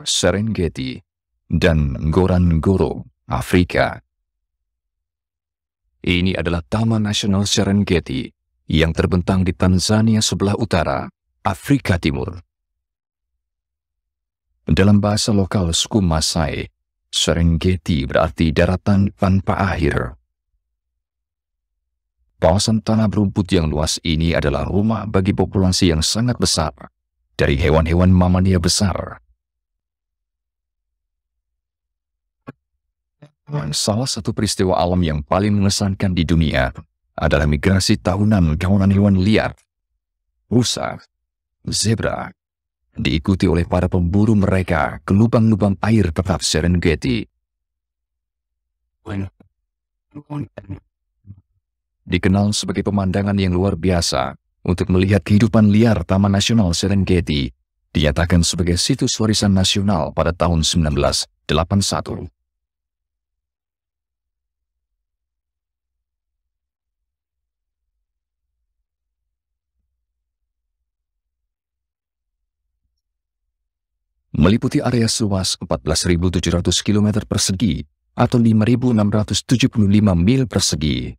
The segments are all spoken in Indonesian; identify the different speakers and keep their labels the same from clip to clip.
Speaker 1: Serengeti, dan Ngorongoro, Afrika. Ini adalah Taman Nasional Serengeti yang terbentang di Tanzania sebelah utara, Afrika Timur. Dalam bahasa lokal suku Masai, Serengeti berarti daratan tanpa akhir. Kawasan tanah berumput yang luas ini adalah rumah bagi populasi yang sangat besar dari hewan-hewan mamalia besar. Salah satu peristiwa alam yang paling mengesankan di dunia adalah migrasi tahunan kawanan hewan liar, rusa, zebra, diikuti oleh para pemburu mereka ke lubang-lubang air tetap Serengeti. Dikenal sebagai pemandangan yang luar biasa untuk melihat kehidupan liar Taman Nasional Serengeti, dinyatakan sebagai situs warisan nasional pada tahun 1981. Meliputi area seluas 14.700 km persegi atau 5.675 mil persegi.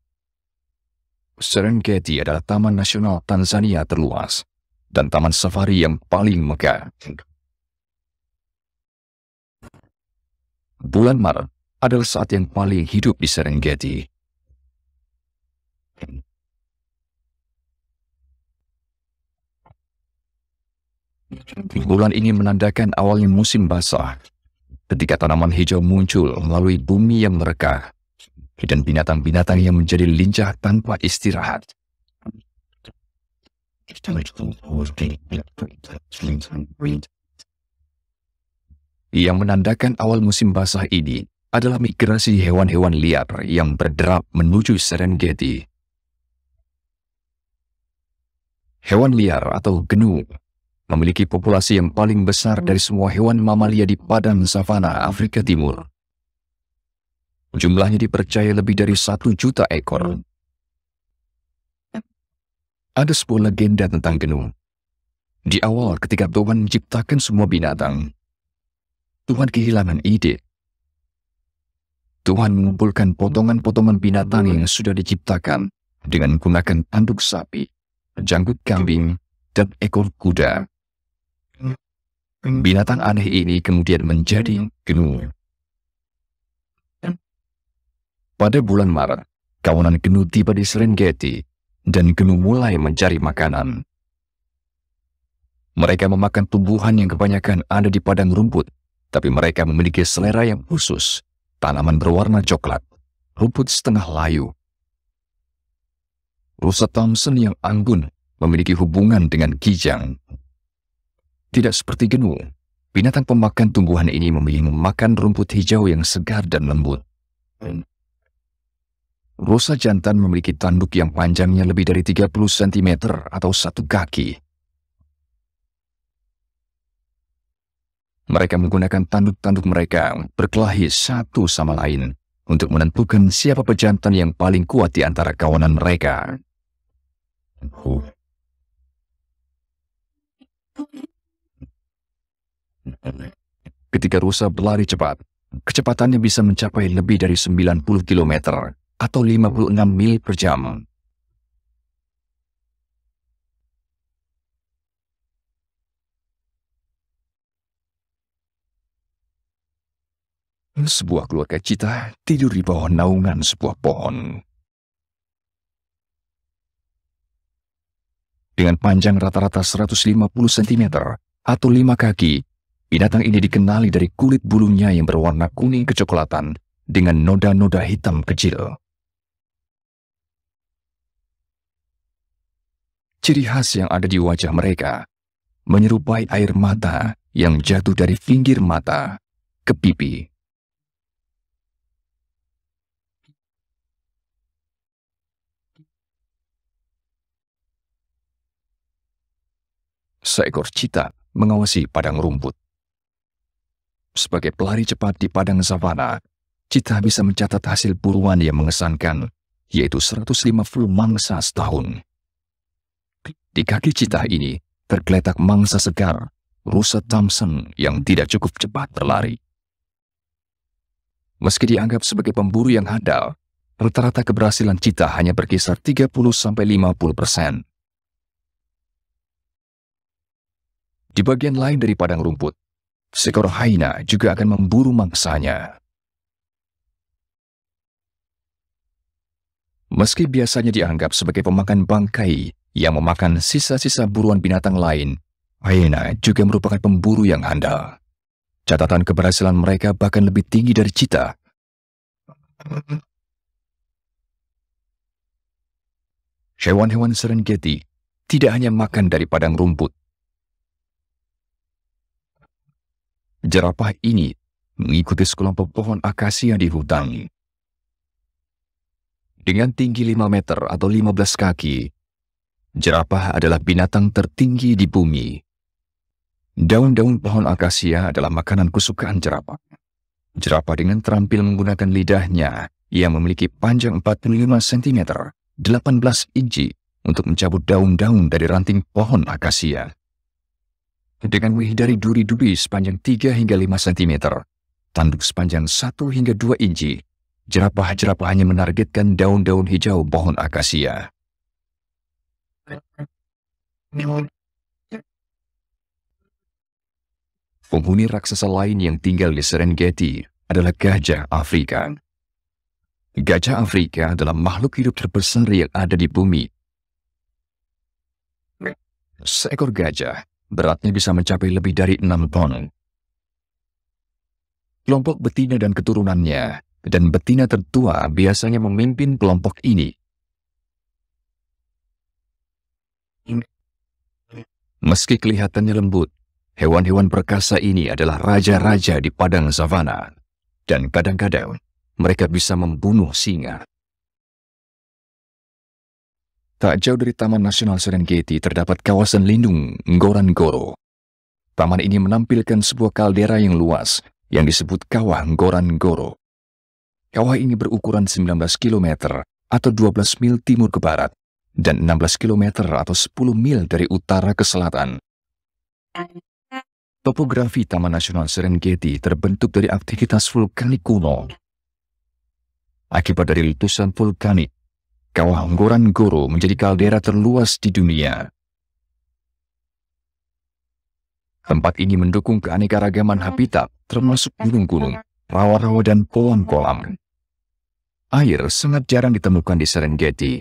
Speaker 1: Serengeti adalah taman nasional Tanzania terluas dan taman safari yang paling megah. Bulan Maret adalah saat yang paling hidup di Serengeti. Bulan ini menandakan awalnya musim basah, ketika tanaman hijau muncul melalui bumi yang merekah, dan binatang-binatang yang menjadi lincah tanpa istirahat. Yang menandakan awal musim basah ini adalah migrasi hewan-hewan liar yang berderap menuju Serengeti. Hewan liar atau gnu memiliki populasi yang paling besar dari semua hewan mamalia di padang savana Afrika Timur. Jumlahnya dipercaya lebih dari 1 juta ekor. Ada sebuah legenda tentang gnu. Di awal ketika Tuhan menciptakan semua binatang, Tuhan kehilangan ide. Tuhan mengumpulkan potongan-potongan binatang yang sudah diciptakan dengan menggunakan tanduk sapi, janggut kambing, dan ekor kuda. Binatang aneh ini kemudian menjadi gnu. Pada bulan Maret, kawanan gnu tiba di Serengeti, dan gnu mulai mencari makanan. Mereka memakan tumbuhan yang kebanyakan ada di padang rumput, tapi mereka memiliki selera yang khusus, tanaman berwarna coklat, rumput setengah layu. Rusa Thompson yang anggun memiliki hubungan dengan kijang. Tidak seperti gnu, binatang pemakan tumbuhan ini memilih memakan rumput hijau yang segar dan lembut. Rusa jantan memiliki tanduk yang panjangnya lebih dari 30 cm atau 1 kaki. Mereka menggunakan tanduk-tanduk mereka berkelahi satu sama lain untuk menentukan siapa pejantan yang paling kuat di antara kawanan mereka. Ketika rusa berlari cepat, kecepatannya bisa mencapai lebih dari 90 km atau 56 mil per jam. Sebuah keluarga cita tidur di bawah naungan sebuah pohon. Dengan panjang rata-rata 150 cm atau 5 kaki, binatang ini dikenali dari kulit bulunya yang berwarna kuning kecoklatan dengan noda-noda hitam kecil. Ciri khas yang ada di wajah mereka menyerupai air mata yang jatuh dari pinggir mata ke pipi. Seekor cita mengawasi padang rumput. Sebagai pelari cepat di padang savana, cita bisa mencatat hasil buruan yang mengesankan, yaitu 150 mangsa setahun. Di kaki cita ini tergeletak mangsa segar rusa Thompson yang tidak cukup cepat berlari. Meski dianggap sebagai pemburu yang handal, rata-rata keberhasilan cita hanya berkisar 30–50%. Di bagian lain dari padang rumput, seekor hyena juga akan memburu mangsanya. Meski biasanya dianggap sebagai pemakan bangkai yang memakan sisa-sisa buruan binatang lain, hyena juga merupakan pemburu yang handal. Catatan keberhasilan mereka bahkan lebih tinggi dari cita. Hewan-hewan Serengeti tidak hanya makan dari padang rumput. Jerapah ini mengikuti sekelompok pohon akasia di hutan. Dengan tinggi 5 meter atau 15 kaki, jerapah adalah binatang tertinggi di bumi. Daun-daun pohon akasia adalah makanan kesukaan jerapah. Jerapah dengan terampil menggunakan lidahnya yang memiliki panjang 45 cm, 18 inci untuk mencabut daun-daun dari ranting pohon akasia. Dengan menghindari duri-duri sepanjang 3 hingga 5 cm, tanduk sepanjang 1 hingga 2 inci, jerapah-jerapah hanya menargetkan daun-daun hijau pohon akasia. Penghuni raksasa lain yang tinggal di Serengeti adalah gajah Afrika. Gajah Afrika adalah makhluk hidup terbesar yang ada di bumi. Seekor gajah beratnya bisa mencapai lebih dari 6 ton. Kelompok betina dan keturunannya dan betina tertua biasanya memimpin kelompok ini. Meski kelihatannya lembut, hewan-hewan perkasa ini adalah raja-raja di padang savana, dan kadang-kadang mereka bisa membunuh singa. Tak jauh dari Taman Nasional Serengeti terdapat kawasan lindung Ngorongoro. Taman ini menampilkan sebuah kaldera yang luas yang disebut Kawah Ngorongoro. Kawah ini berukuran 19 km atau 12 mil timur ke barat dan 16 km atau 10 mil dari utara ke selatan. Topografi Taman Nasional Serengeti terbentuk dari aktivitas vulkanik kuno. Akibat dari letusan vulkanik, Kawah Ngorongoro menjadi kaldera terluas di dunia. Tempat ini mendukung keanekaragaman habitat termasuk gunung-gunung, rawa-rawa dan kolam-kolam. Air sangat jarang ditemukan di Serengeti.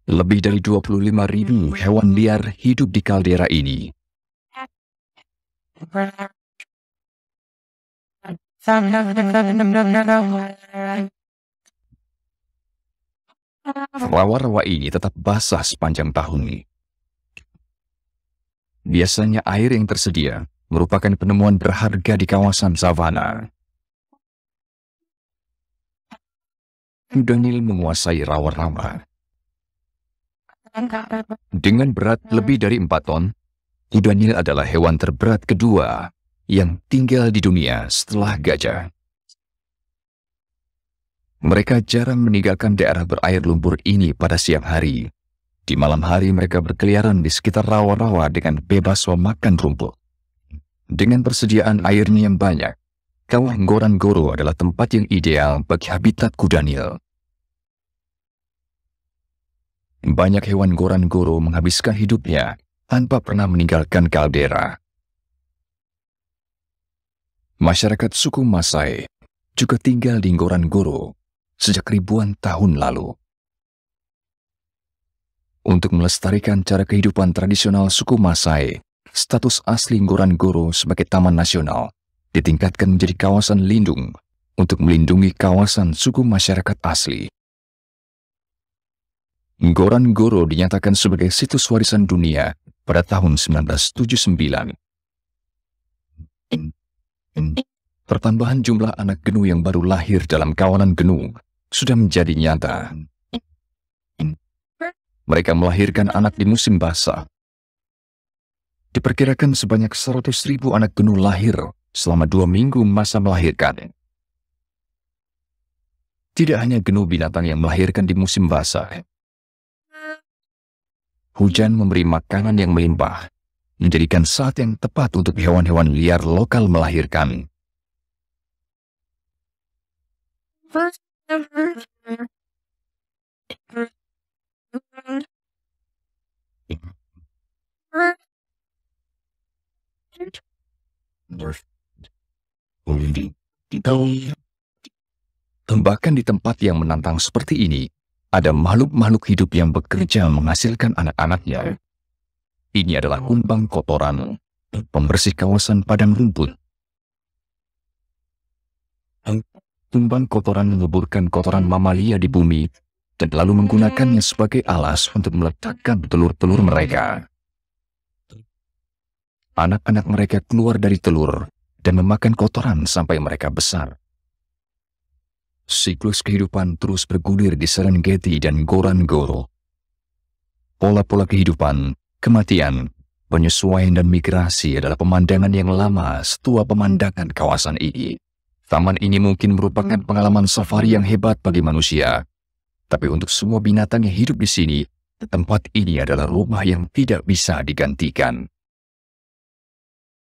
Speaker 1: Lebih dari 25.000 hewan liar hidup di kaldera ini. Rawa-rawa ini tetap basah sepanjang tahun. Biasanya air yang tersedia merupakan penemuan berharga di kawasan savana. Kuda Nil menguasai rawa-rawa. Dengan berat lebih dari 4 ton, kuda Nil adalah hewan terberat kedua yang tinggal di dunia setelah gajah. Mereka jarang meninggalkan daerah berair lumpur ini pada siang hari. Di malam hari mereka berkeliaran di sekitar rawa-rawa dengan bebas memakan rumput. Dengan persediaan airnya yang banyak, Kawah Ngorongoro adalah tempat yang ideal bagi habitat kuda Nil. Banyak hewan Ngorongoro menghabiskan hidupnya tanpa pernah meninggalkan kaldera. Masyarakat suku Masai juga tinggal di Ngorongoro sejak ribuan tahun lalu. Untuk melestarikan cara kehidupan tradisional suku Masai, status asli Ngorongoro sebagai taman nasional ditingkatkan menjadi kawasan lindung untuk melindungi kawasan suku masyarakat asli. Ngorongoro dinyatakan sebagai situs warisan dunia pada tahun 1979. Pertambahan jumlah anak genu yang baru lahir dalam kawanan genu sudah menjadi nyata. Mereka melahirkan anak di musim basah. Diperkirakan sebanyak 100.000 anak genu lahir selama 2 minggu masa melahirkan. Tidak hanya genu binatang yang melahirkan di musim basah. Hujan memberi makanan yang melimpah, menjadikan saat yang tepat untuk hewan-hewan liar lokal melahirkan. Bahkan di tempat yang menantang seperti ini, ada makhluk-makhluk hidup yang bekerja menghasilkan anak-anaknya. Ini adalah kumbang kotoran, pembersih kawasan padang rumput. Kumbang kotoran menguburkan kotoran mamalia di bumi dan lalu menggunakannya sebagai alas untuk meletakkan telur-telur mereka. Anak-anak mereka keluar dari telur dan memakan kotoran sampai mereka besar. Siklus kehidupan terus bergulir di Serengeti dan Ngorongoro. Pola-pola kehidupan, kematian, penyesuaian dan migrasi adalah pemandangan yang lama setua pemandangan kawasan ini. Taman ini mungkin merupakan pengalaman safari yang hebat bagi manusia. Tapi untuk semua binatang yang hidup di sini, tempat ini adalah rumah yang tidak bisa digantikan.